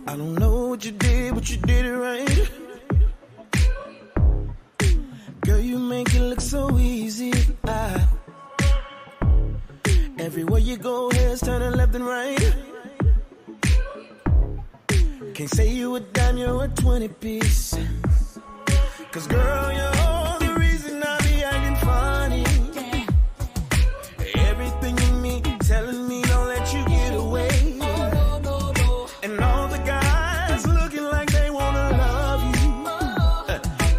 I don't know what you did, but you did it right. Girl, you make it look so easy. Everywhere you go, heads turning left and right. Can't say you a dime, you're a 20-piece. Cause girl, you're the reason I be acting funny. Everything in me telling me don't let you get away. And all the guys looking like they wanna love you.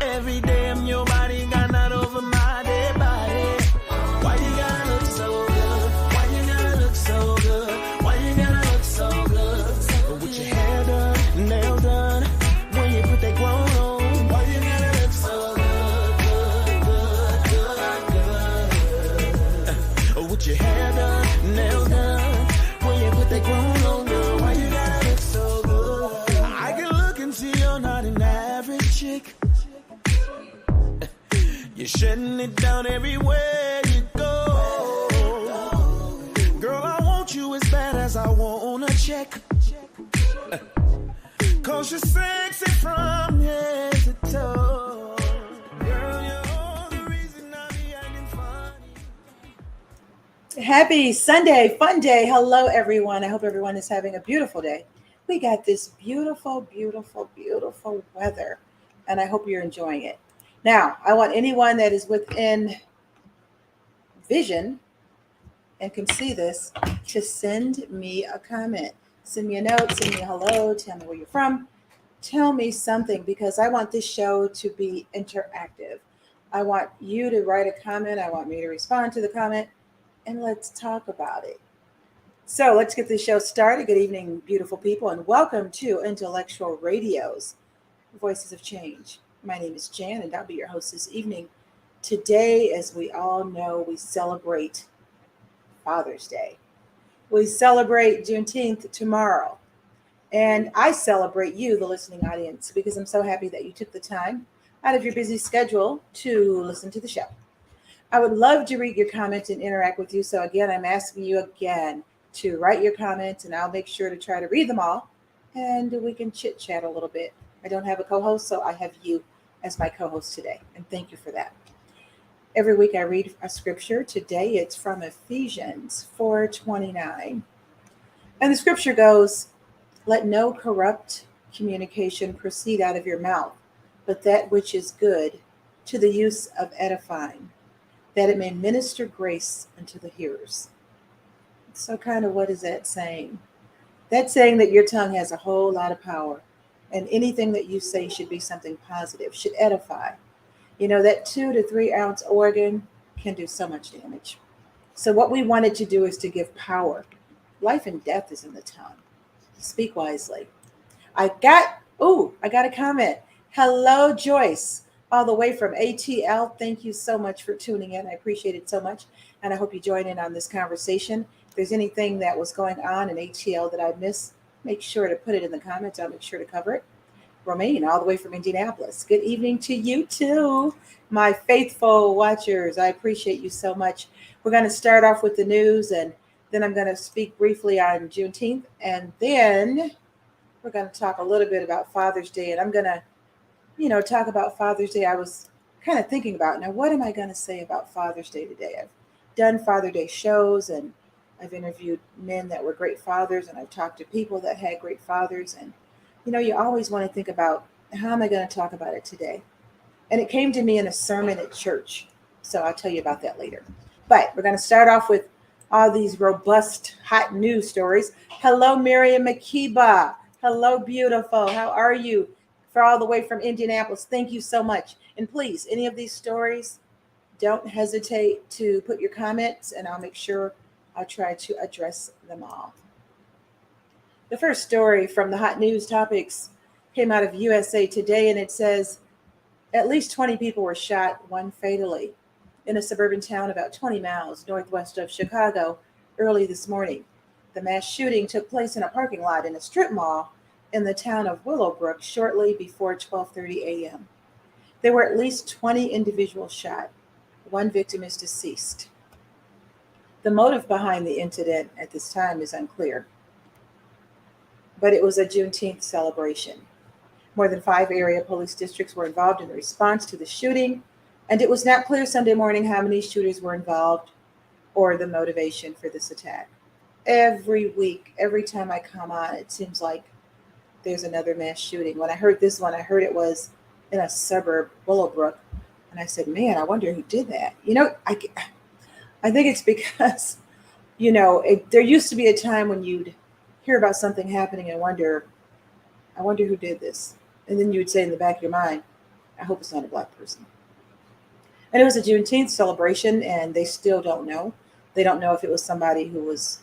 Every day I'm your body, got not over my dead body. Why you gotta look so good? Why you gotta look so good? Why you gotta look so good? With your hair done, nails done, when you put that grown on. Why you gotta look so good? With your hair done, nails done, when you put that grown on, girl. Why you gotta look so good? I can look and see you're not an average chick. You're shutting it down everywhere you go. Girl, I want you as bad as I want a check. Cause you're sexy from head to toe. Girl, you're the reason I be acting funny. Happy Sunday, fun day. Hello, everyone. I hope everyone is having a beautiful day. We got this beautiful, beautiful, beautiful weather, and I hope you're enjoying it. Now, I want anyone that is within vision and can see this to send me a comment. Send me a note, send me a hello, tell me where you're from. Tell me something, because I want this show to be interactive. I want you to write a comment. I want me to respond to the comment, and let's talk about it. So let's get this show started. Good evening, beautiful people, and welcome to Intellectual Radio's Voices of Change. My name is Jan, and I'll be your host this evening. Today, as we all know, we celebrate Father's Day. We celebrate Juneteenth tomorrow. And I celebrate you, the listening audience, because I'm so happy that you took the time out of your busy schedule to listen to the show. I would love to read your comments and interact with you. So again, I'm asking you again to write your comments, and I'll make sure to try to read them all, and we can chit chat a little bit. I don't have a co-host, so I have you as my co-host today, and thank you for that. Every week I read a scripture. Today it's from Ephesians 4:29. And the scripture goes, "Let no corrupt communication proceed out of your mouth, but that which is good, to the use of edifying, that it may minister grace unto the hearers." So kind of what is that saying? That's saying that your tongue has a whole lot of power, and anything that you say should be something positive, should edify. You know, that 2 to 3 ounce organ can do so much damage. So what we wanted to do is to give power. Life and death is in the tongue. Speak wisely. I got a comment. Hello, Joyce, all the way from ATL. Thank you so much for tuning in. I appreciate it so much. And I hope you join in on this conversation. If there's anything that was going on in ATL that I missed, make sure to put it in the comments. I'll make sure to cover it. Romaine, all the way from Indianapolis. Good evening to you too, my faithful watchers. I appreciate you so much. We're going to start off with the news, and then I'm going to speak briefly on Juneteenth, and then we're going to talk a little bit about Father's Day. And I'm going to, talk about Father's Day. I was kind of thinking about, now what am I going to say about Father's Day today? I've done Father Day shows, and I've interviewed men that were great fathers, and I've talked to people that had great fathers, and you always want to think about, how am I going to talk about it today? And it came to me in a sermon at church. So I'll tell you about that later. But we're going to start off with all these robust, hot news stories. Hello, Miriam Makiba. Hello, beautiful. How are you? For all the way from Indianapolis, thank you so much. And please, any of these stories, don't hesitate to put your comments, and I'll make sure I'll try to address them all. The first story from the hot news topics came out of USA Today, and it says at least 20 people were shot, one fatally, in a suburban town about 20 miles northwest of Chicago early this morning. The mass shooting took place in a parking lot in a strip mall in the town of Willowbrook shortly before 12:30 a.m. There were at least 20 individuals shot. One victim is deceased. The motive behind the incident at this time is unclear. but it was a Juneteenth celebration. More than 5 area police districts were involved in the response to the shooting, and it was not clear Sunday morning how many shooters were involved or the motivation for this attack. Every week, every time I come on, it seems like there's another mass shooting. When I heard this one, I heard it was in a suburb, Willowbrook, and I said, "Man, I wonder who did that." I think it's because there used to be a time when you'd hear about something happening and wonder, "I wonder who did this," and then you would say in the back of your mind, "I hope it's not a black person." And it was a Juneteenth celebration, and they still don't know. They don't know if it was somebody who was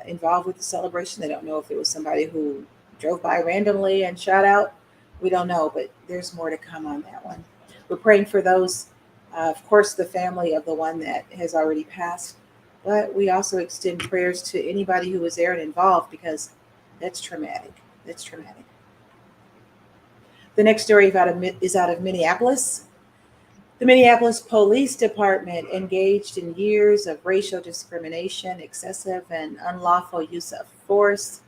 involved with the celebration. They don't know if it was somebody who drove by randomly and shot out. We don't know, but there's more to come on that one. We're praying for those, of course, the family of the one that has already passed, but we also extend prayers to anybody who was there and involved because that's traumatic. That's traumatic. The next story is out of Minneapolis. The Minneapolis Police Department engaged in years of racial discrimination, excessive and unlawful use of force,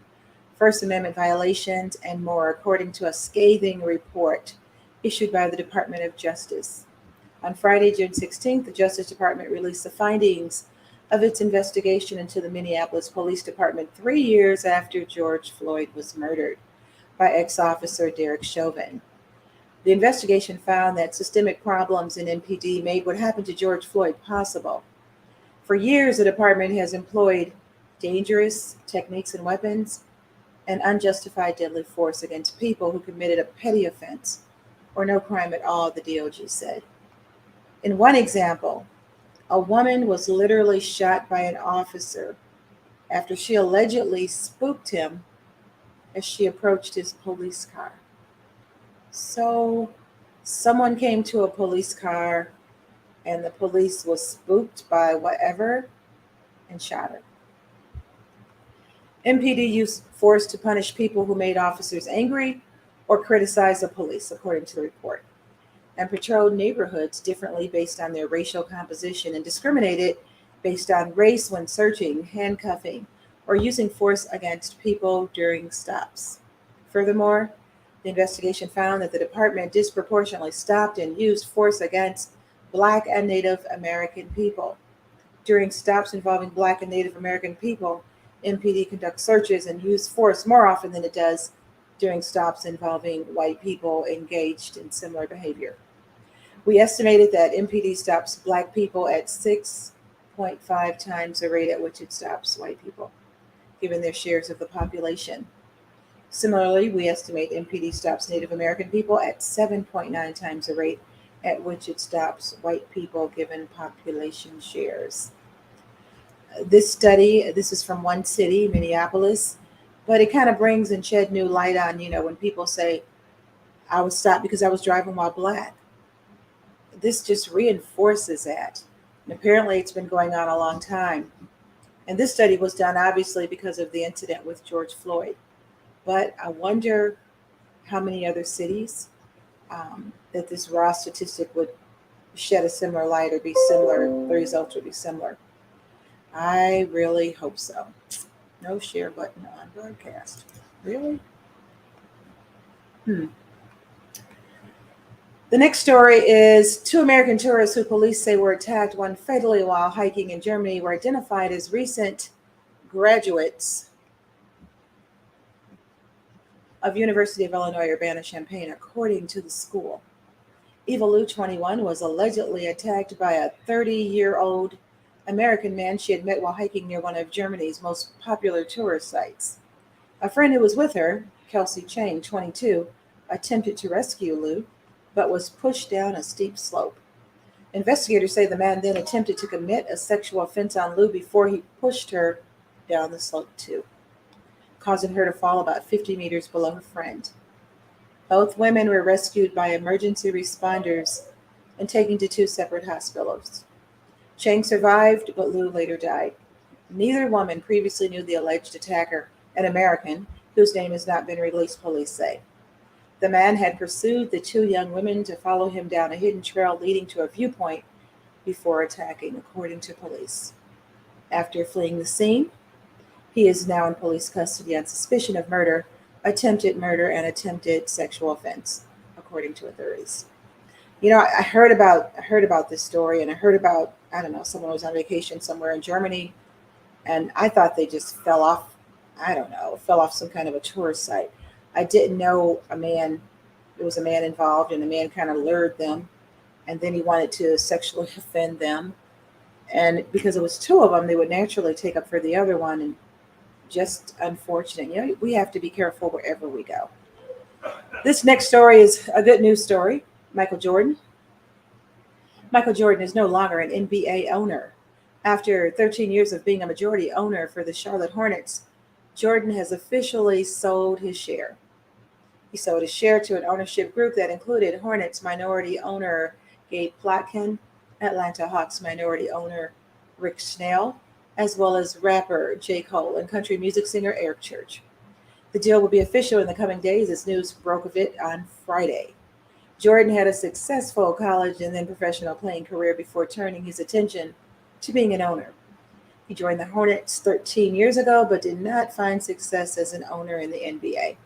First Amendment violations, and more, according to a scathing report issued by the Department of Justice. On Friday, June 16th, the Justice Department released the findings of its investigation into the Minneapolis Police Department 3 years after George Floyd was murdered by ex-officer Derek Chauvin. The investigation found that systemic problems in MPD made what happened to George Floyd possible. For years, the department has employed dangerous techniques and weapons and unjustified deadly force against people who committed a petty offense or no crime at all, the DOJ said. In one example, a woman was literally shot by an officer after she allegedly spooked him as she approached his police car. So someone came to a police car and the police was spooked by whatever and shot her. MPD used force to punish people who made officers angry or criticized the police, according to the report, and patrolled neighborhoods differently based on their racial composition and discriminated based on race when searching, handcuffing, or using force against people during stops. Furthermore, the investigation found that the department disproportionately stopped and used force against Black and Native American people. During stops involving Black and Native American people, MPD conducts searches and uses force more often than it does during stops involving white people engaged in similar behavior. We estimated that MPD stops Black people at 6.5 times the rate at which it stops white people, given their shares of the population. Similarly, we estimate MPD stops Native American people at 7.9 times the rate at which it stops white people, given population shares. This study, this is from one city, Minneapolis, but it kind of brings and shed new light on, when people say, I was stopped because I was driving while Black. This just reinforces that. And apparently it's been going on a long time. And this study was done obviously because of the incident with George Floyd. But I wonder how many other cities that this raw statistic would shed a similar light or be similar, the results would be similar. I really hope so. No share button on broadcast. Really? The next story is 2 American tourists who police say were attacked, one fatally while hiking in Germany, were identified as recent graduates of University of Illinois Urbana-Champaign, according to the school. Eva Lou, 21, was allegedly attacked by a 30-year-old American man she had met while hiking near one of Germany's most popular tourist sites. A friend who was with her, Kelsey Chang, 22, attempted to rescue Lou, but was pushed down a steep slope. Investigators say the man then attempted to commit a sexual offense on Lou before he pushed her down the slope too, causing her to fall about 50 meters below her friend. Both women were rescued by emergency responders and taken to 2 separate hospitals. Chang survived, but Lou later died. Neither woman previously knew the alleged attacker, an American, whose name has not been released, police say. The man had pursued the 2 young women to follow him down a hidden trail leading to a viewpoint before attacking, according to police. After fleeing the scene, he is now in police custody on suspicion of murder, attempted murder, and attempted sexual offense, according to authorities. You know, I heard about this story, and I heard about, I don't know, someone was on vacation somewhere in Germany, and I thought they just fell off. I don't know, fell off some kind of a tourist site. I didn't know a man. There was a man involved, and the man kind of lured them, and then he wanted to sexually offend them. And because it was two of them, they would naturally take up for the other one, and just unfortunate. You know, we have to be careful wherever we go. This next story is a good news story. Michael Jordan. Michael Jordan is no longer an NBA owner. After 13 years of being a majority owner for the Charlotte Hornets, Jordan has officially sold his share. He sold his share to an ownership group that included Hornets minority owner Gabe Plotkin, Atlanta Hawks minority owner Rick Snell, as well as rapper J. Cole and country music singer Eric Church. The deal will be official in the coming days as news broke of it on Friday. Jordan had a successful college and then professional playing career before turning his attention to being an owner. He joined the Hornets 13 years ago, but did not find success as an owner in the NBA.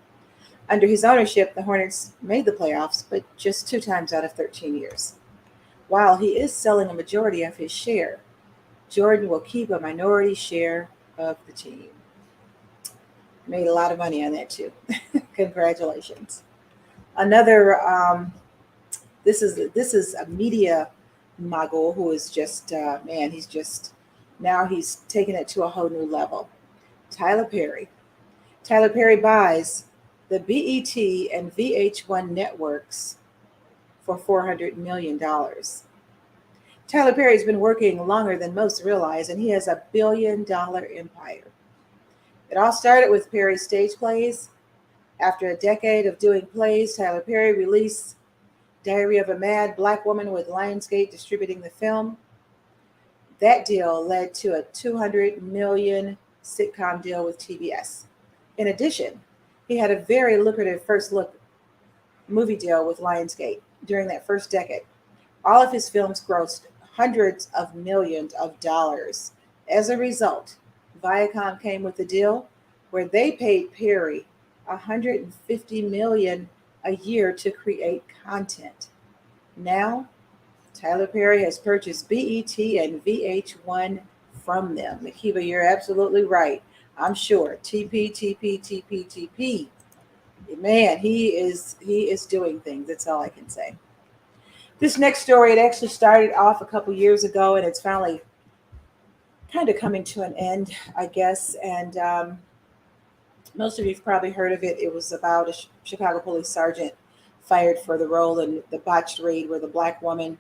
Under his ownership, the Hornets made the playoffs, but just two times out of 13 years. While he is selling a majority of his share, Jordan will keep a minority share of the team. Made a lot of money on that too. Congratulations. Another, this is a media mogul who is just man. He's just now he's taken it to a whole new level. Tyler Perry. Tyler Perry buys the BET and VH1 networks for $400 million. Tyler Perry's been working longer than most realize, and he has $1 billion empire. It all started with Perry's stage plays. After a decade of doing plays, Tyler Perry released Diary of a Mad Black Woman with Lionsgate distributing the film. That deal led to a $200 million sitcom deal with TBS. In addition, he had a very lucrative first look movie deal with Lionsgate during that first decade. All of his films grossed hundreds of millions of dollars. As a result, Viacom came with a deal where they paid Perry $150 million a year to create content. Now, Tyler Perry has purchased BET and VH1 from them. Makiba, you're absolutely right. I'm sure. TP, TP, TP, TP. Man, he is doing things. That's all I can say. This next story, it actually started off a couple years ago, and it's finally kind of coming to an end, I guess. And most of you have probably heard of it. It was about a Chicago police sergeant fired for the role in the botched raid where the black woman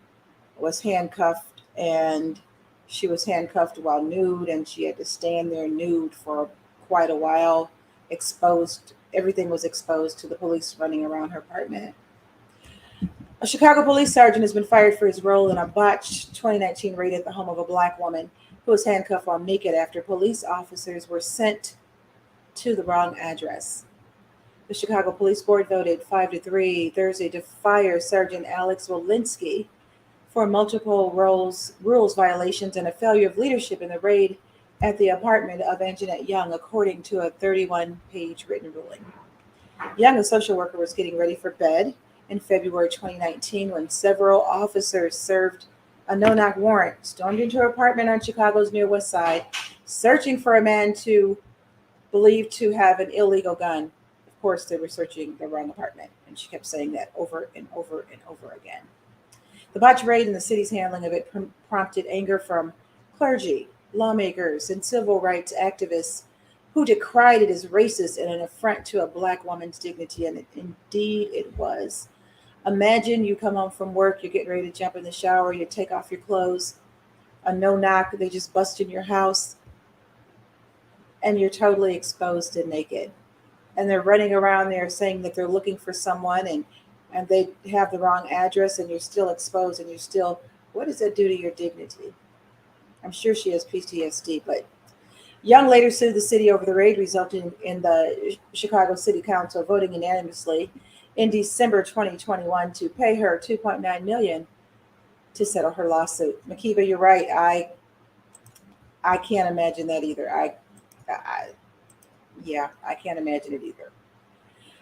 was handcuffed, and she was handcuffed while nude, and she had to stand there nude for quite a while, exposed. Everything was exposed to the police running around her apartment. A Chicago police sergeant has been fired for his role in a botched 2019 raid at the home of a black woman who was handcuffed while naked after police officers were sent to the wrong address. The Chicago Police Board voted 5-3 Thursday to fire Sergeant Alex Walensky for multiple rules violations and a failure of leadership in the raid at the apartment of Anjanette Young, according to a 31-page written ruling. Young, a social worker, was getting ready for bed in February 2019 when several officers served a no-knock warrant, stormed into her apartment on Chicago's near West Side, searching for a man believed to have an illegal gun. Of course, they were searching the wrong apartment, and she kept saying that over and over and over again. The botched raid and the city's handling of it prompted anger from clergy, lawmakers, and civil rights activists who decried it as racist and an affront to a black woman's dignity, and indeed it was. Imagine you come home from work, you're getting ready to jump in the shower, you take off your clothes, a no-knock, they just bust in your house, and you're totally exposed and naked. And they're running around there saying that they're looking for someone, and they have the wrong address, and you're still exposed, and what does that do to your dignity? I'm sure she has PTSD, but Young later sued the city over the raid, resulting in the Chicago City Council voting unanimously in December 2021 to pay her $2.9 million to settle her lawsuit. Makiba, you're right. I can't imagine that either. I can't imagine it either.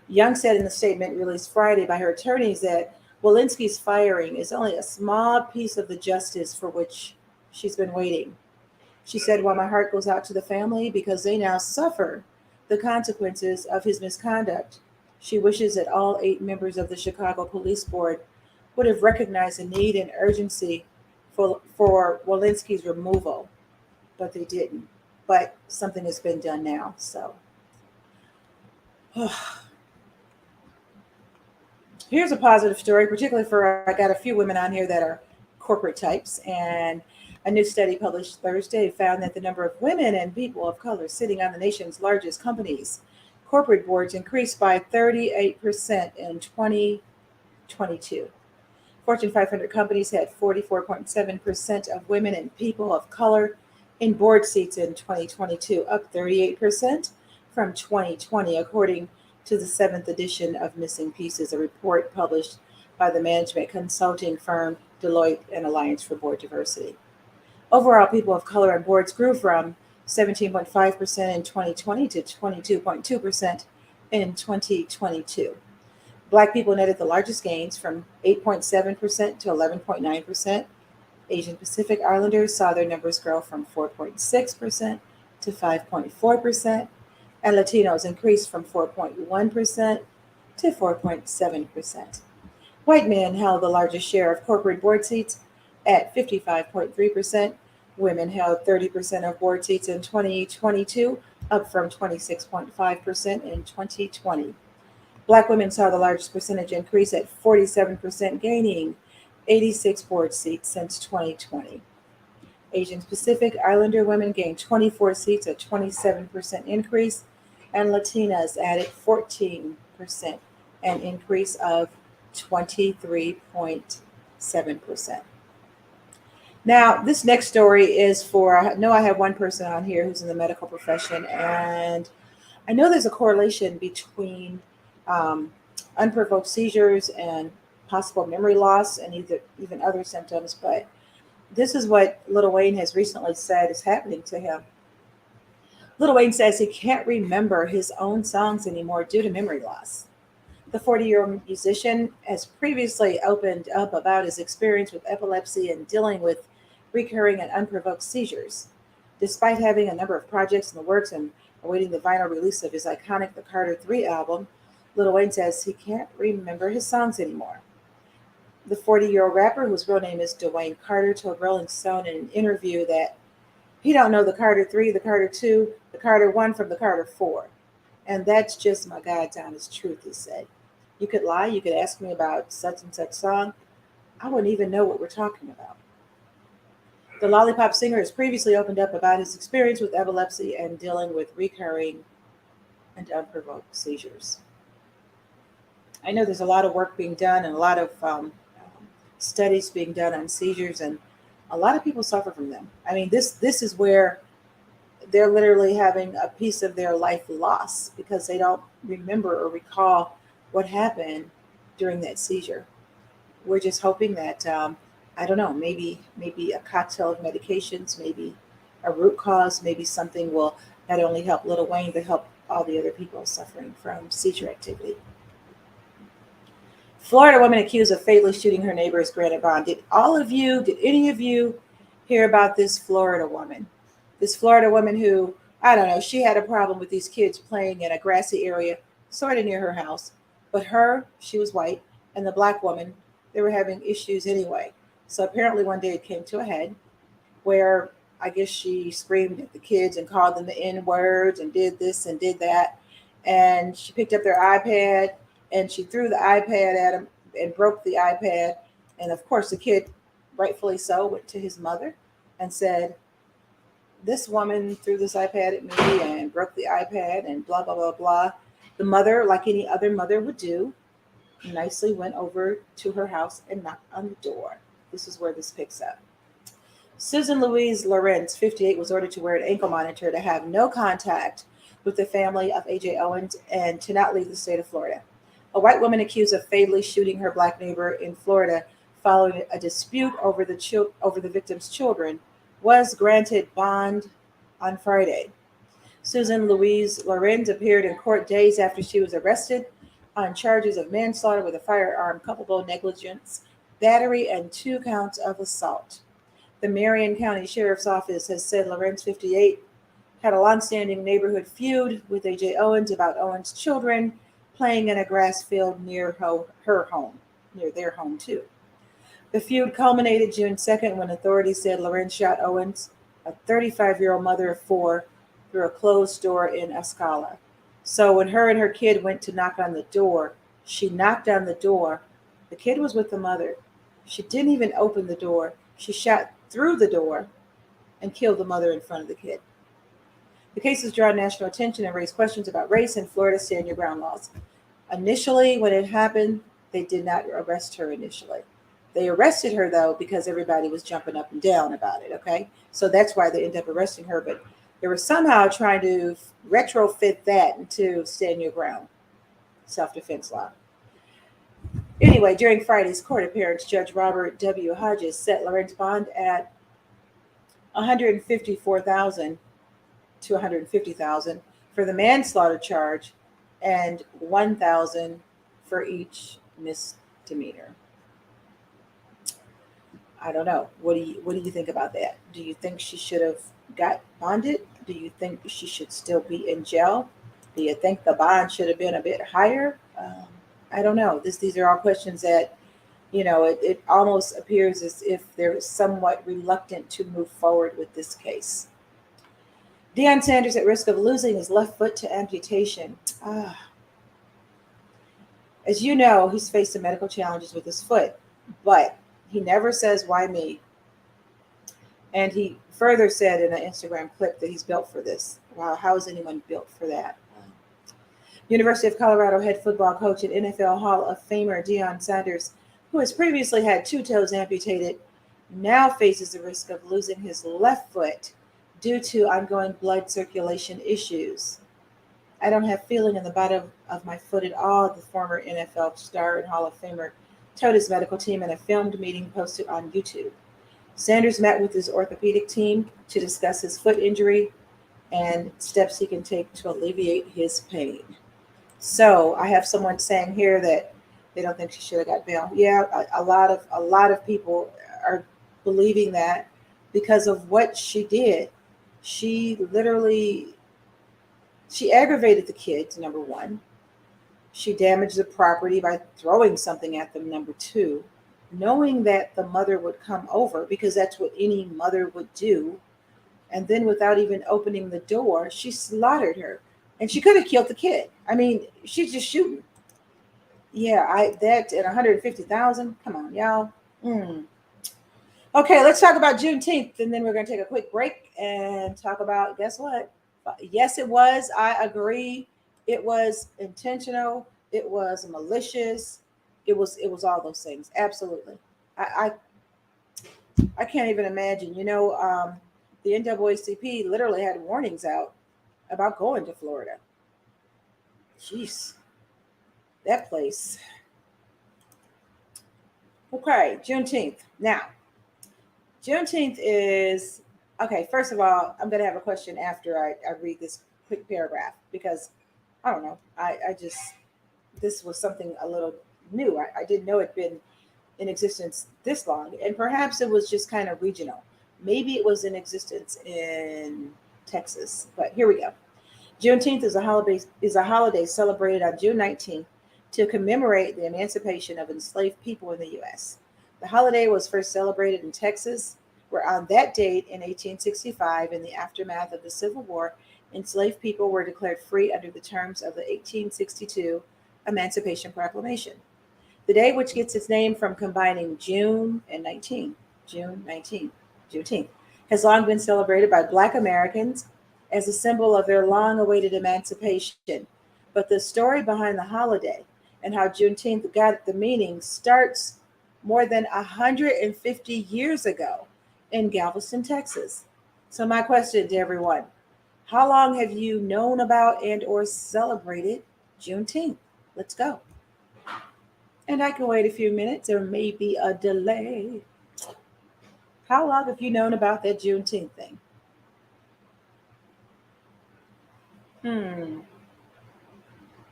Young said in the statement released Friday by her attorneys that Walensky's firing is only a small piece of the justice for which she's been waiting. She said, "While my heart goes out to the family because they now suffer the consequences of his misconduct, she wishes that all 8 members of the Chicago Police Board would have recognized the need and urgency for Walensky's removal, but they didn't. But something has been done now, so." Here's a positive story, particularly for I got a few women on here that are corporate types. And a new study published Thursday found that the number of women and people of color sitting on the nation's largest companies' corporate boards increased by 38% in 2022. Fortune 500 companies had 44.7% of women and people of color in board seats in 2022, up 38% from 2020, according to the 7th edition of Missing Pieces, a report published by the management consulting firm Deloitte and Alliance for Board Diversity. Overall, people of color on boards grew from 17.5% in 2020 to 22.2% in 2022. Black people netted the largest gains from 8.7% to 11.9%. Asian Pacific Islanders saw their numbers grow from 4.6% to 5.4%, and Latinos increased from 4.1% to 4.7%. White men held the largest share of corporate board seats at 55.3%. Women held 30% of board seats in 2022, up from 26.5% in 2020. Black women saw the largest percentage increase at 47%, gaining 86 board seats since 2020. Asian Pacific Islander women gained 24 seats, a 27% increase, and Latinas added 14%, an increase of 23.7%. Now, this next story is for, I know I have one person on here who's in the medical profession, and I know there's a correlation between unprovoked seizures and possible memory loss and even other symptoms, but this is what Lil Wayne has recently said is happening to him. Lil Wayne says he can't remember his own songs anymore due to memory loss. The 40-year-old musician has previously opened up about his experience with epilepsy and dealing with recurring and unprovoked seizures. Despite having a number of projects in the works and awaiting the vinyl release of his iconic The Carter 3 album, Lil Wayne says he can't remember his songs anymore. The 40-year-old rapper, whose real name is Dwayne Carter, told Rolling Stone in an interview that he don't know the Carter 3, the Carter 2, the Carter 1 from the Carter 4. And that's just my God's honest truth, he said. You could lie, you could ask me about such and such song. I wouldn't even know what we're talking about. The Lollipop singer has previously opened up about his experience with epilepsy and dealing with recurring and unprovoked seizures. I know there's a lot of work being done and a lot of studies being done on seizures, and a lot of people suffer from them. I mean, this is where they're literally having a piece of their life lost because they don't remember or recall what happened during that seizure. We're just hoping that I don't know, maybe a cocktail of medications, maybe a root cause, maybe something will not only help Lil Wayne but help all the other people suffering from seizure activity. Florida woman accused of fatally shooting her neighbor is granted bond. Did any of you hear about this Florida woman? This Florida woman who, I don't know, she had a problem with these kids playing in a grassy area sort of near her house. But she was white, and the black woman, they were having issues anyway. So apparently one day it came to a head where I guess she screamed at the kids and called them the N-words and did this and did that. And she picked up their iPad and she threw the iPad at him and broke the iPad. And of course, the kid, rightfully so, went to his mother and said, "This woman threw this iPad at me and broke the iPad and blah, blah, blah, blah." The mother, like any other mother would do, nicely went over to her house and knocked on the door. This is where this picks up. Susan Louise Lorenz, 58, was ordered to wear an ankle monitor to have no contact with the family of A.J. Owens and to not leave the state of Florida. A white woman accused of fatally shooting her black neighbor in Florida following a dispute over the victim's children was granted bond on Friday. Susan Louise Lorenz appeared in court days after she was arrested on charges of manslaughter with a firearm, culpable negligence, battery, and 2 counts of assault. The Marion County Sheriff's Office has said Lawrence, 58, had a long-standing neighborhood feud with A.J. Owens about Owens' children playing in a grass field near her home, near their home too. The feud culminated June 2nd when authorities said Lawrence shot Owens, a 35-year-old mother of four, through a closed door in Escala. So when her and her kid went to knock on the door, she knocked on the door. The kid was with the mother. She didn't even open the door. She shot through the door and killed the mother in front of the kid. The case has drawn national attention and raised questions about race and Florida's stand your ground laws. Initially, when it happened, they did not arrest her initially. They arrested her, though, because everybody was jumping up and down about it, okay? So that's why they ended up arresting her. But they were somehow trying to retrofit that into stand your ground, self-defense law. Anyway, during Friday's court appearance, Judge Robert W. Hodges set Lawrence bond at $154,000 to $150,000 for the manslaughter charge and $1,000 for each misdemeanor. I don't know. What do you think about that? Do you think she should have got bonded? Do you think she should still be in jail? Do you think the bond should have been a bit higher? I don't know. These are all questions that, it almost appears as if they're somewhat reluctant to move forward with this case. Deion Sanders at risk of losing his left foot to amputation. As you know, he's faced some medical challenges with his foot, but he never says, why me? And he further said in an Instagram clip that he's built for this. Wow, how is anyone built for that? University of Colorado head football coach and NFL Hall of Famer Deion Sanders, who has previously had 2 toes amputated, now faces the risk of losing his left foot due to ongoing blood circulation issues. I don't have feeling in the bottom of my foot at all, the former NFL star and Hall of Famer told his medical team in a filmed meeting posted on YouTube. Sanders met with his orthopedic team to discuss his foot injury and steps he can take to alleviate his pain. So I have someone saying here that they don't think she should have got bail. Yeah, a lot of people are believing that because of what she did. She aggravated the kids, number one. She damaged the property by throwing something at them, number two. Knowing that the mother would come over, because that's what any mother would do, and then without even opening the door, she slaughtered her. And she could have killed the kid. I mean, she's just shooting. Yeah, that at 150,000. Come on, y'all. Okay, let's talk about Juneteenth, and then we're going to take a quick break and talk about, guess what? Yes, it was. I agree. It was intentional. It was malicious. It was all those things. Absolutely. I can't even imagine. The NAACP literally had warnings out about going to Florida. Jeez, that place. Okay, Juneteenth. Now, Juneteenth is, okay, first of all, I'm going to have a question after I read this quick paragraph because, I don't know, this was something a little new. I didn't know it'd been in existence this long, and perhaps it was just kind of regional. Maybe it was in existence in Texas, but here we go. Juneteenth is a holiday celebrated on June 19th to commemorate the emancipation of enslaved people in the U.S. The holiday was first celebrated in Texas, where on that date in 1865, in the aftermath of the Civil War, enslaved people were declared free under the terms of the 1862 Emancipation Proclamation. The day, which gets its name from combining June and 19, Juneteenth, has long been celebrated by Black Americans as a symbol of their long-awaited emancipation. But the story behind the holiday and how Juneteenth got the meaning starts more than 150 years ago in Galveston, Texas. So my question to everyone, how long have you known about and or celebrated Juneteenth? Let's go. And I can wait a few minutes. There may be a delay. How long have you known about that Juneteenth thing?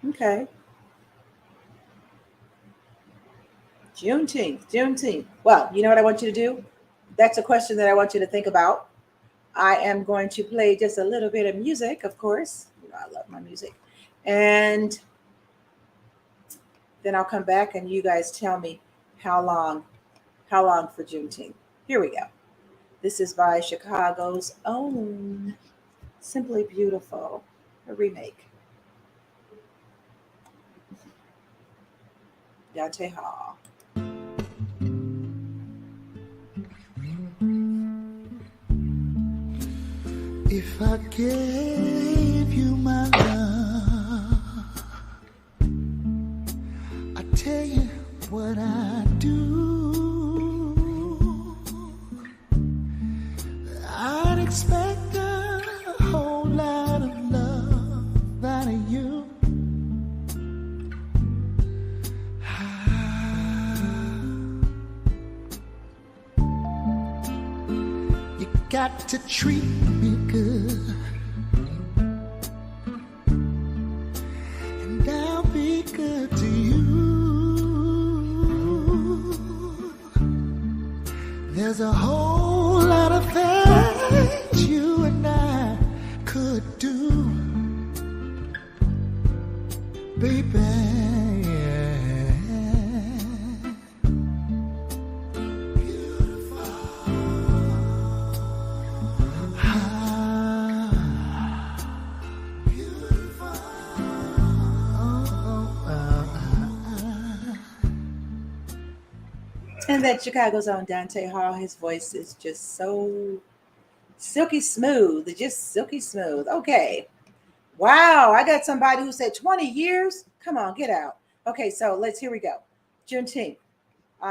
Okay. Juneteenth, Juneteenth. Well, you know what I want you to do? That's a question that I want you to think about. I am going to play just a little bit of music, of course. You know, I love my music. And then I'll come back and you guys tell me how long, how long for Juneteenth. Here we go. This is by Chicago's own Simply Beautiful, a remake. Dante Hall. If I gave you my love, I tell you what I do. I'd expect a whole lot of love out of you. You got to treat me good, and I'll be good to you. There's a whole lot of things you and I could do, baby. And that Chicago's own Dante Hall, his voice is just so silky smooth, just silky smooth. Okay. Wow, I got somebody who said 20 years. Come on, get out. Okay, so here we go. Juneteenth.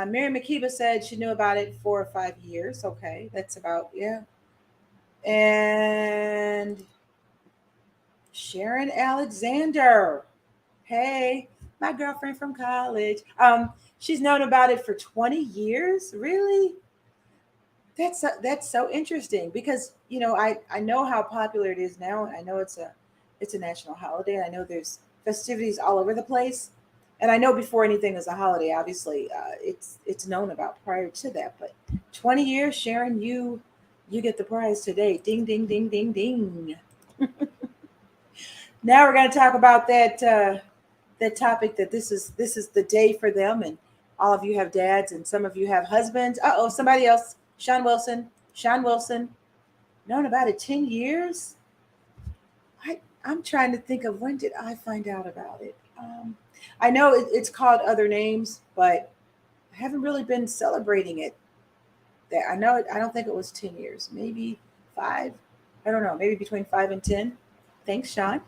Mary McKeeba said she knew about it 4 or 5 years. Okay, that's about, yeah. And Sharon Alexander. Hey, my girlfriend from college. She's known about it for 20 years. Really? That's so interesting because I know how popular it is now. I know it's a national holiday. I know there's festivities all over the place, and I know before anything is a holiday, obviously, it's known about prior to that. But 20 years, Sharon, you get the prize today. Ding, ding, ding, ding, ding. Now we're going to talk about that topic that this is the day for them, and all of you have dads, and some of you have husbands. Somebody else. Sean Wilson, known about it 10 years. I'm trying to think of when did I find out about it. I know it's called other names, but I haven't really been celebrating it. I know it. I don't think it was 10 years, maybe 5. I don't know, maybe between 5 and 10. Thanks, Sean.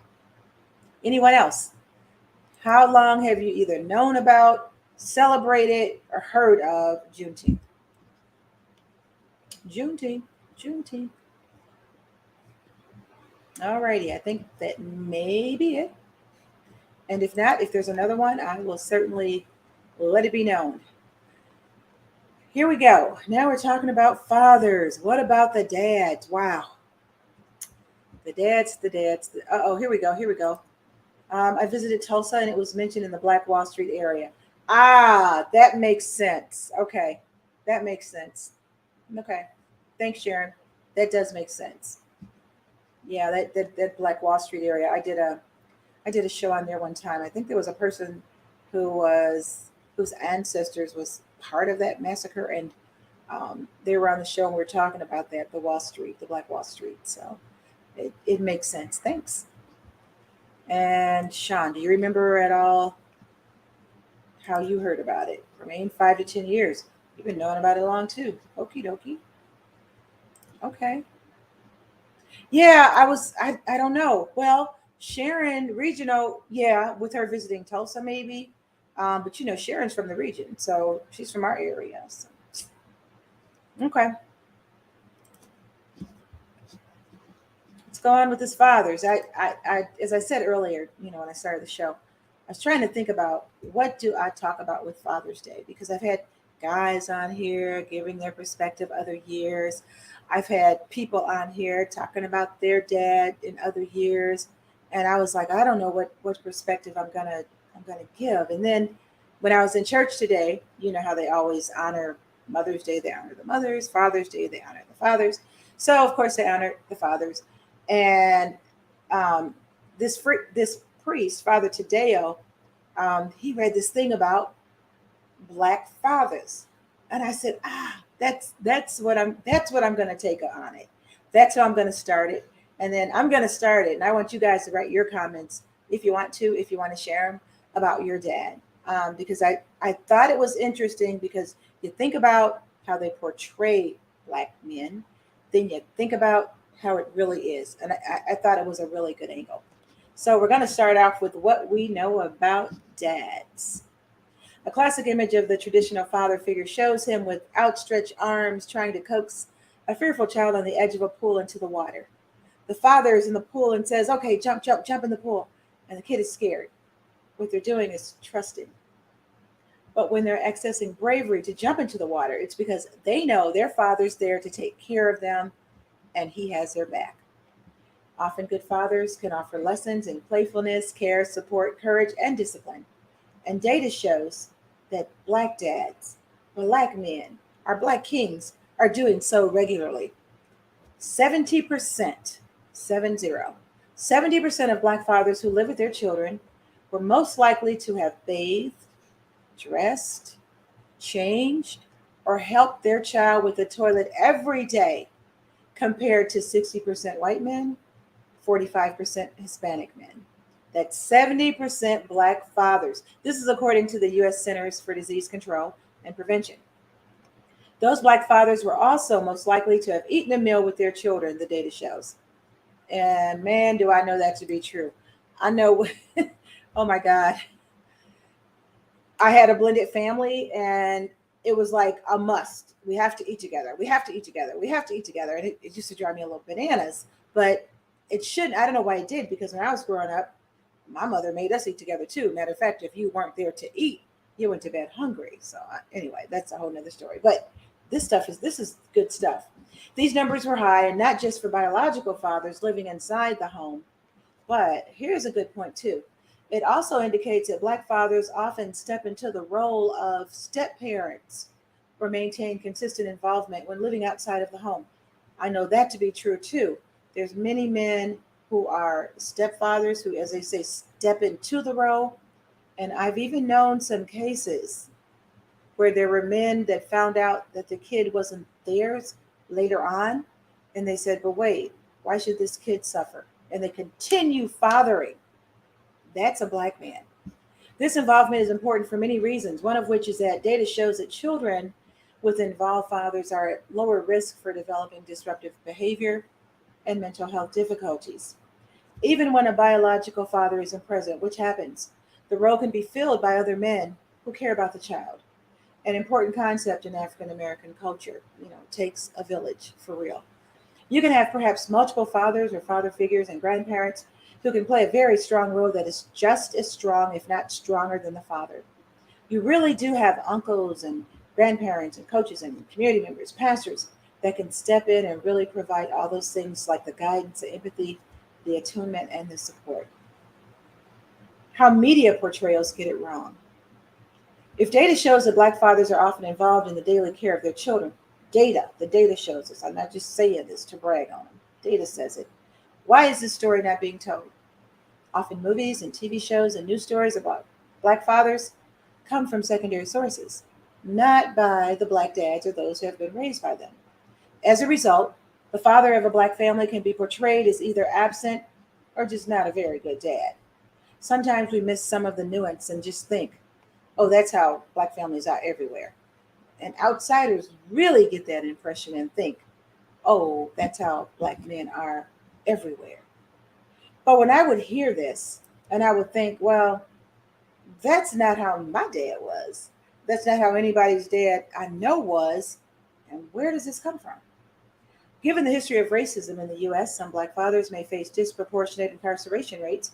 Anyone else? How long have you either known about, celebrated, or heard of Juneteenth? Juneteenth. Alrighty, I think that may be it. And if not, if there's another one, I will certainly let it be known. Here we go. Now we're talking about fathers. What about the dads? Wow. The dads. Here we go. I visited Tulsa and it was mentioned in the Black Wall Street area. That makes sense. Okay. That makes sense. Okay. Thanks, Sharon. That does make sense. Yeah, that Black Wall Street area. I did a show on there one time. I think there was a person whose ancestors was part of that massacre, and they were on the show and we were talking about that, the Black Wall Street. So it makes sense. Thanks. And Sean, do you remember at all how you heard about it? Remain 5 to 10 years. You've been knowing about it long too. Okie dokie. Okay. Yeah, I don't know. Well, Sharon, regional, yeah, with her visiting Tulsa maybe. But Sharon's from the region, so she's from our area. So. Okay. Let's go on with his fathers. I as I said earlier, when I started the show, I was trying to think about what do I talk about with Father's Day, because I've had guys on here giving their perspective other years. I've had people on here talking about their dad in other years, and I was like, I don't know what perspective I'm gonna give. And then When I was in church today, you know how they always honor Mother's Day, they honor the mothers, Father's Day, they honor the fathers. So, of course, they honor the fathers. And um, this priest, Father Tadeo, he read this thing about black fathers, and I said, that's what I'm going to take on it. That's how I'm going to start it, and then I'm going to start it. And I want you guys to write your comments if you want to share them about your dad, because I thought it was interesting because you think about how they portray black men, then you think about how it really is, and I thought it was a really good angle. So we're going to start off with what we know about dads. A classic image of the traditional father figure shows him with outstretched arms trying to coax a fearful child on the edge of a pool into the water. The father is in the pool and says, "Okay, jump, jump, jump in the pool." And the kid is scared. What they're doing is trusting. But when they're accessing bravery to jump into the water, it's because they know their father's there to take care of them and he has their back. Often, good fathers can offer lessons in playfulness, care, support, courage, and discipline. And data shows that black dads, black men, our black kings are doing so regularly. 70%, 70% of black fathers who live with their children were most likely to have bathed, dressed, changed, or helped their child with the toilet every day, compared to 60% white men, 45% Hispanic men. That's 70% black fathers. This is according to the U.S. Centers for Disease Control and Prevention. Those black fathers were also most likely to have eaten a meal with their children, the data shows. And man, do I know that to be true. I know, oh my God. I had a blended family and it was like a must. We have to eat together. We have to eat together. We have to eat together. And it used to drive me a little bananas, but it shouldn't. I don't know why it did, because when I was growing up, my mother made us eat together too. Matter of fact, if you weren't there to eat, you went to bed hungry. So anyway, that's a whole nother story. But this is good stuff. These numbers were high, and not just for biological fathers living inside the home. But here's a good point too. It also indicates that black fathers often step into the role of step parents or maintain consistent involvement when living outside of the home. I know that to be true too. There's many men who are stepfathers who, as they say, step into the role. And I've even known some cases where there were men that found out that the kid wasn't theirs later on. And they said, but wait, why should this kid suffer? And they continue fathering. That's a black man. This involvement is important for many reasons, one of which is that data shows that children with involved fathers are at lower risk for developing disruptive behavior and mental health difficulties. Even when a biological father isn't present, which happens, the role can be filled by other men who care about the child. An important concept in African American culture, takes a village for real. You can have perhaps multiple fathers or father figures and grandparents who can play a very strong role that is just as strong, if not stronger, than the father. You really do have uncles and grandparents and coaches and community members, pastors that can step in and really provide all those things like the guidance, the empathy, the attunement, and the support. How media portrayals get it wrong. If data shows that black fathers are often involved in the daily care of their children, the data shows this. I'm not just saying this to brag on them. Data says it. Why is this story not being told? Often movies and TV shows and news stories about black fathers come from secondary sources, not by the black dads or those who have been raised by them. As a result, the father of a black family can be portrayed as either absent or just not a very good dad. Sometimes we miss some of the nuance and just think, oh, that's how black families are everywhere. And outsiders really get that impression and think, oh, that's how black men are everywhere. But when I would hear this and I would think, well, that's not how my dad was. That's not how anybody's dad I know was. And where does this come from? Given the history of racism in the U.S., some black fathers may face disproportionate incarceration rates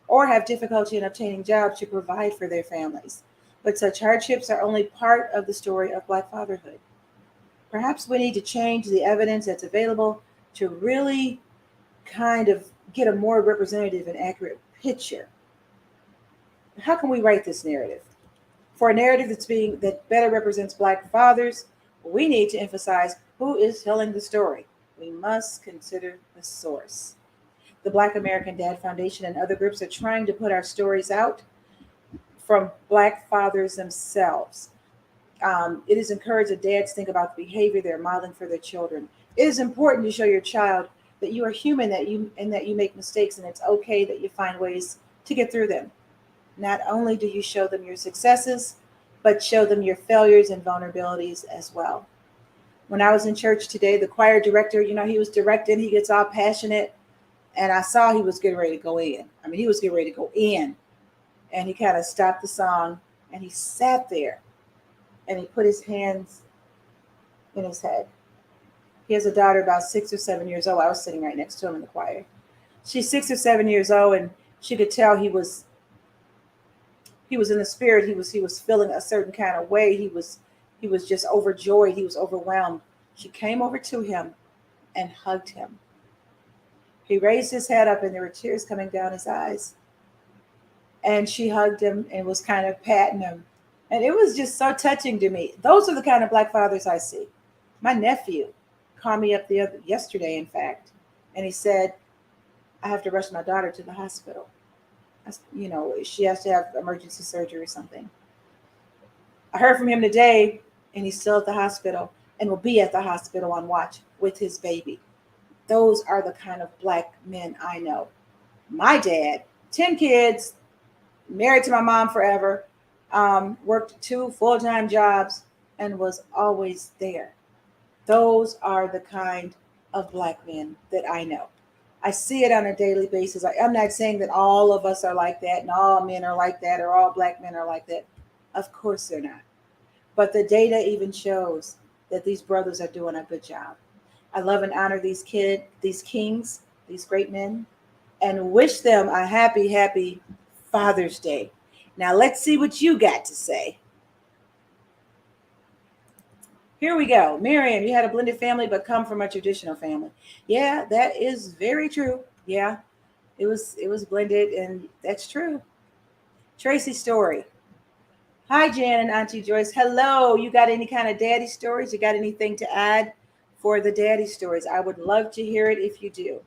or have difficulty in obtaining jobs to provide for their families. But such hardships are only part of the story of black fatherhood. Perhaps we need to change the evidence that's available to really kind of get a more representative and accurate picture. How can we write this narrative? For a narrative that better represents Black fathers, we need to emphasize who is telling the story. We must consider the source. The Black American Dad Foundation and other groups are trying to put our stories out from Black fathers themselves. It is encouraged that dads think about the behavior they're modeling for their children. It is important to show your child that you are human, that you make mistakes, and it's okay that you find ways to get through them. Not only do you show them your successes, but show them your failures and vulnerabilities as well. When I was in church today, the choir director, he was directing, he gets all passionate, and I saw he was getting ready to go in. I mean, he was getting ready to go in, and he kind of stopped the song, and he sat there, and he put his hands in his head. He has a daughter about 6 or 7 years old. I was sitting right next to him in the choir. She's 6 or 7 years old, and she could tell he was in the spirit. He was feeling a certain kind of way. He was just overjoyed. He was overwhelmed. She came over to him and hugged him. He raised his head up, and there were tears coming down his eyes. And she hugged him and was kind of patting him. And it was just so touching to me. Those are the kind of Black fathers I see. My nephew called me up yesterday, in fact, and he said, I have to rush my daughter to the hospital. She has to have emergency surgery or something. I heard from him today, and he's still at the hospital and will be at the hospital on watch with his baby. Those are the kind of Black men I know. My dad, 10 kids, married to my mom forever, worked 2 full-time jobs, and was always there. Those are the kind of Black men that I know. I see it on a daily basis. I'm not saying that all of us are like that and all men are like that or all Black men are like that. Of course they're not. But the data even shows that these brothers are doing a good job. I love and honor these kings, these great men, and wish them a happy, happy Father's Day. Now let's see what you got to say. Here we go. Miriam, you had a blended family but come from a traditional family. Yeah, that is very true. Yeah, it was blended, and that's true. Tracy Story. Hi, Jan and Auntie Joyce. Hello. You got any kind of daddy stories? You got anything to add for the daddy stories? I would love to hear it if you do.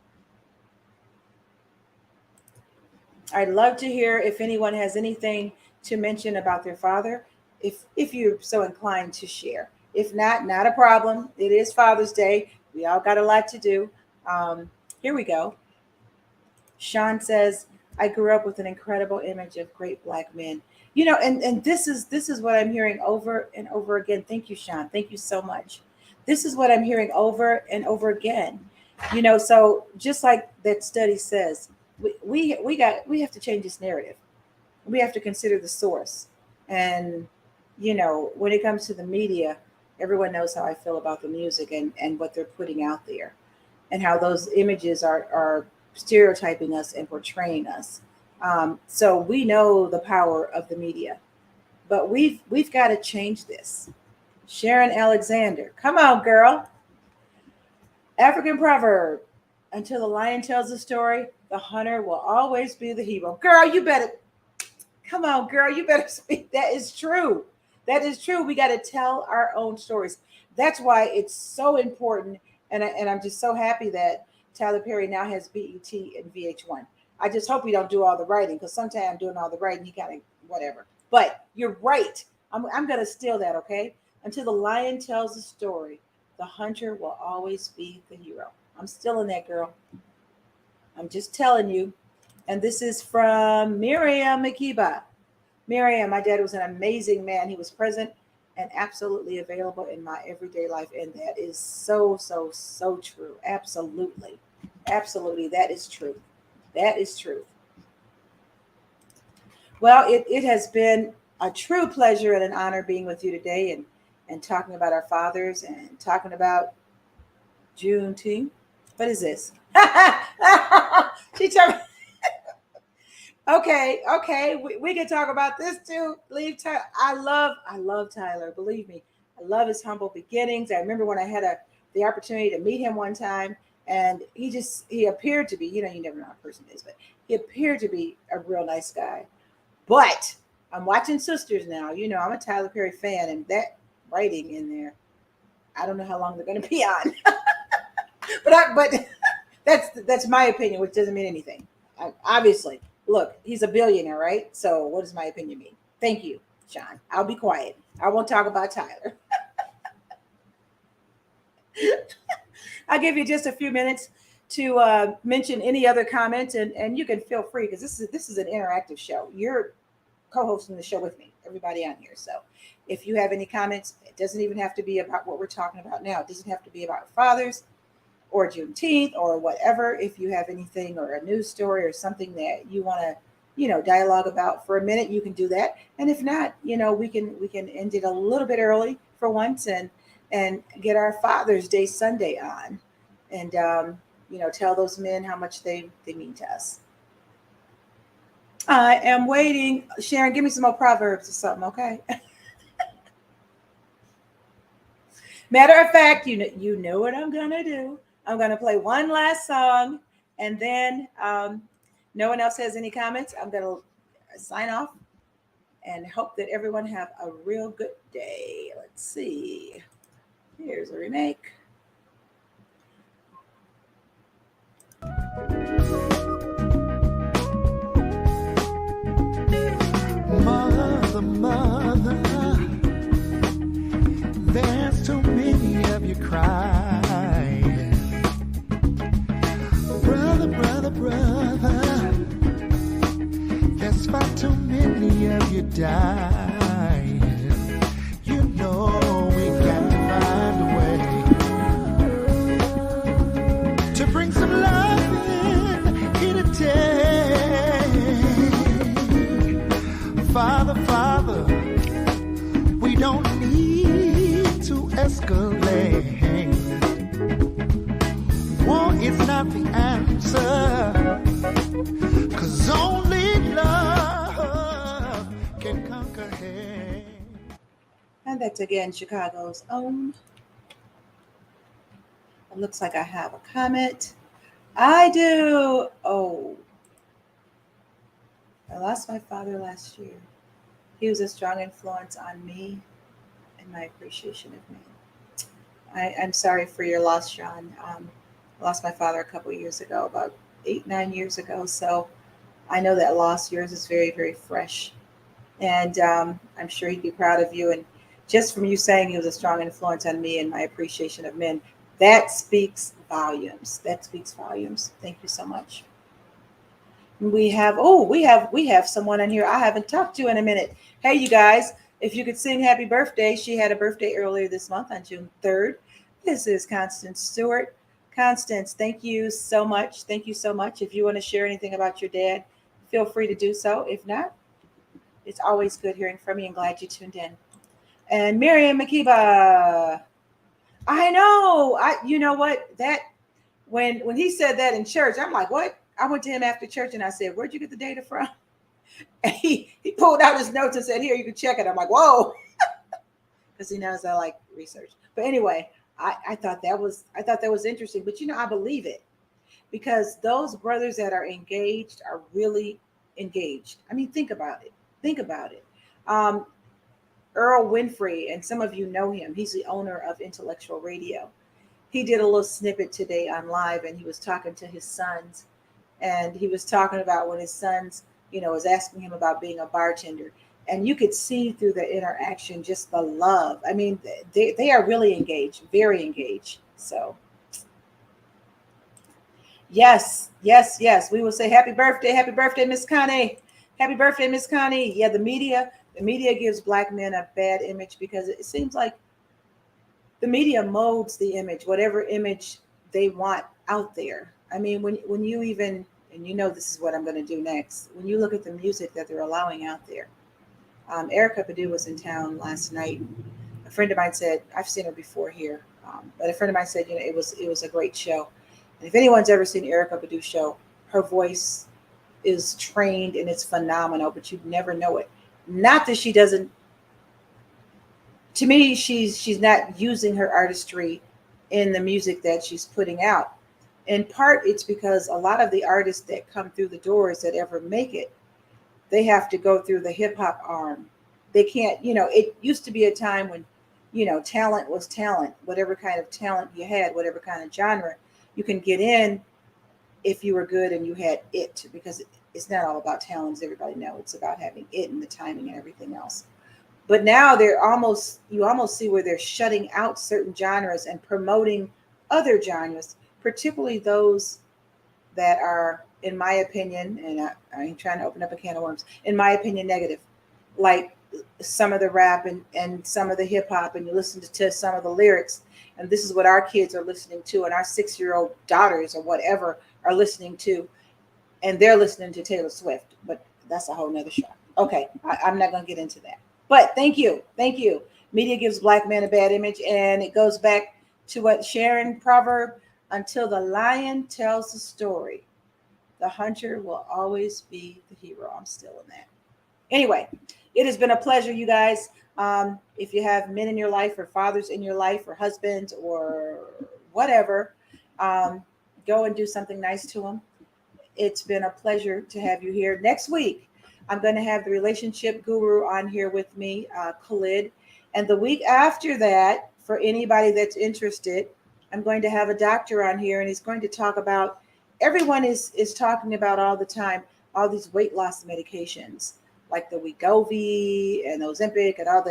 I'd love to hear if anyone has anything to mention about their father, if you're so inclined to share. If not, not a problem. It is Father's Day. We all got a lot to do. Here we go. Sean says, I grew up with an incredible image of great Black men. And this is what I'm hearing over and over again. Thank you, Sean. Thank you so much. This is what I'm hearing over and over again. So just like that study says, we have to change this narrative. We have to consider the source. And when it comes to the media, everyone knows how I feel about the music and what they're putting out there, and how those images are stereotyping us and portraying us. So we know the power of the media, but we've got to change this. Sharon Alexander, come on, girl. African proverb: until the lion tells the story, the hunter will always be the hero. Girl, you better come on, girl. You better speak. That is true. That is true. We got to tell our own stories. That's why it's so important. And I'm just so happy that Tyler Perry now has BET and VH1. I just hope he don't do all the writing, because sometimes doing all the writing, he kind of whatever. But you're right. I'm going to steal that, okay? Until the lion tells the story, the hunter will always be the hero. I'm stealing that, girl. I'm just telling you. And this is from Miriam Makiba. Miriam, my dad was an amazing man. He was present and absolutely available in my everyday life. And that is so, so, so true. Absolutely. Absolutely. That is true. That is true. Well, it has been a true pleasure and an honor being with you today and talking about our fathers and talking about Juneteenth. What is this? She told me. Okay, we can talk about this too. Leave Tyler. I love Tyler. Believe me, I love his humble beginnings. I remember when I had the opportunity to meet him one time, and he appeared to be, you never know how a person is, but he appeared to be a real nice guy. But I'm watching Sisters now. You know, I'm a Tyler Perry fan, and that writing in there, I don't know how long they're going to be on. But that's my opinion, which doesn't mean anything. Obviously, look, he's a billionaire, right? So what does my opinion mean? Thank you, Sean. I'll be quiet. I won't talk about Tyler. I'll give you just a few minutes to mention any other comments, and you can feel free because this is an interactive show. You're co-hosting the show with me, everybody on here. So if you have any comments, it doesn't even have to be about what we're talking about now. It doesn't have to be about fathers or Juneteenth or whatever. If you have anything or a news story or something that you want to, dialogue about for a minute, you can do that. And if not, we can end it a little bit early for once and get our Father's Day Sunday on, and tell those men how much they mean to us. I am waiting. Sharon, give me some more proverbs or something, okay? Matter of fact, you know what I'm gonna do. I'm gonna play one last song, and then no one else has any comments. I'm gonna sign off and hope that everyone have a real good day. Let's see. Here's a remake. Mother, there's too many of you crying. Brother, there's far too many of you dying. You know we got to find a way to bring some love in today. Father, we don't need to escalate. War is not the answer, 'cause only love can conquer hate. And that's again Chicago's own. It looks like I have a comment. I do. Oh, I lost my father last year. He was a strong influence on me and my appreciation of me. I'm sorry for your loss, Sean. I lost my father a couple of years ago, about 8-9 years ago. So I know that loss. Yours is very, very fresh. And I'm sure he'd be proud of you. And just from you saying he was a strong influence on me and my appreciation of men, that speaks volumes. That speaks volumes. Thank you so much. We have someone in here I haven't talked to in a minute. Hey, you guys, if you could sing happy birthday. She had a birthday earlier this month on June 3rd. This is Constance Stewart. Constance, thank you so much. Thank you so much. If you want to share anything about your dad, feel free to do so. If not, it's always good hearing from you and glad you tuned in. And Miriam Makiba. I know. You know what? That when he said that in church, I'm like, what? I went to him after church and I said, where'd you get the data from? And he pulled out his notes and said, here, you can check it. I'm like, whoa. Because he knows I like research. But anyway, I thought that was interesting. But I believe it, because those brothers that are engaged are really engaged. I mean, think about it. Earl Winfrey, and some of you know him. He's the owner of Intellectual Radio. He did a little snippet today on live, and he was talking to his sons. And he was talking about when his sons, was asking him about being a bartender. And you could see through the interaction just the love. I mean, they are really engaged, very engaged. So, yes. We will say happy birthday, Miss Connie. Happy birthday, Miss Connie. Yeah, the media gives Black men a bad image because it seems like the media molds the image, whatever image they want out there. I mean, when you even, and this is what I'm going to do next, when you look at the music that they're allowing out there. Erykah Badu was in town last night. A friend of mine said, I've seen her before here, but a friend of mine said, it was a great show. And if anyone's ever seen Erykah Badu's show, her voice is trained and it's phenomenal, but you'd never know it. Not that she doesn't. To me, she's not using her artistry in the music that she's putting out. In part, it's because a lot of the artists that come through the doors that ever make it, they have to go through the hip hop arm. They can't, it used to be a time when, talent was talent, whatever kind of talent you had, whatever kind of genre, you can get in if you were good and you had it, because it's not all about talent, as everybody know. It's about having it and the timing and everything else. But now you almost see where they're shutting out certain genres and promoting other genres, particularly those that are, in my opinion, and I ain't trying to open up a can of worms, in my opinion, negative. Like some of the rap and some of the hip hop, and you listen to some of the lyrics, and this is what our kids are listening to, and our 6-year-old daughters or whatever are listening to, and they're listening to Taylor Swift. But that's a whole nother show. Okay, I'm not going to get into that. But thank you. Media gives black men a bad image, and it goes back to what Sharon proverb: until the lion tells the story, the hunter will always be the hero. I'm still in that. Anyway, it has been a pleasure, you guys. If you have men in your life or fathers in your life or husbands or whatever, go and do something nice to them. It's been a pleasure to have you here. Next week, I'm going to have the relationship guru on here with me, Khalid. And the week after that, for anybody that's interested, I'm going to have a doctor on here, and he's going to talk about, everyone is talking about all the time, all these weight loss medications, like the Wegovy and Ozempic and all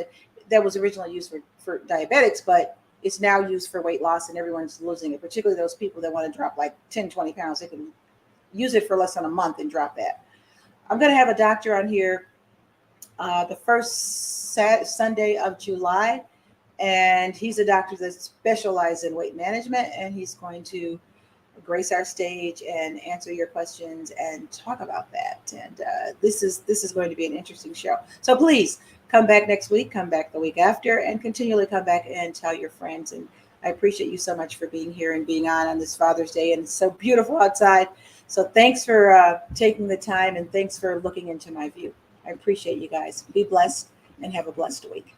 that was originally used for diabetics, but it's now used for weight loss, and everyone's losing it, particularly those people that want to drop like 10, 20 pounds. They can use it for less than a month and drop that. I'm going to have a doctor on here the first Sunday of July, and he's a doctor that specializes in weight management, and he's going to grace our stage and answer your questions and talk about that. And this is going to be an interesting show. So please come back next week, come back the week after, and continually come back and tell your friends. And I appreciate you so much for being here and being on this Father's Day. And it's so beautiful outside. So thanks for taking the time, and thanks for looking into my view. I appreciate you guys. Be blessed and have a blessed week.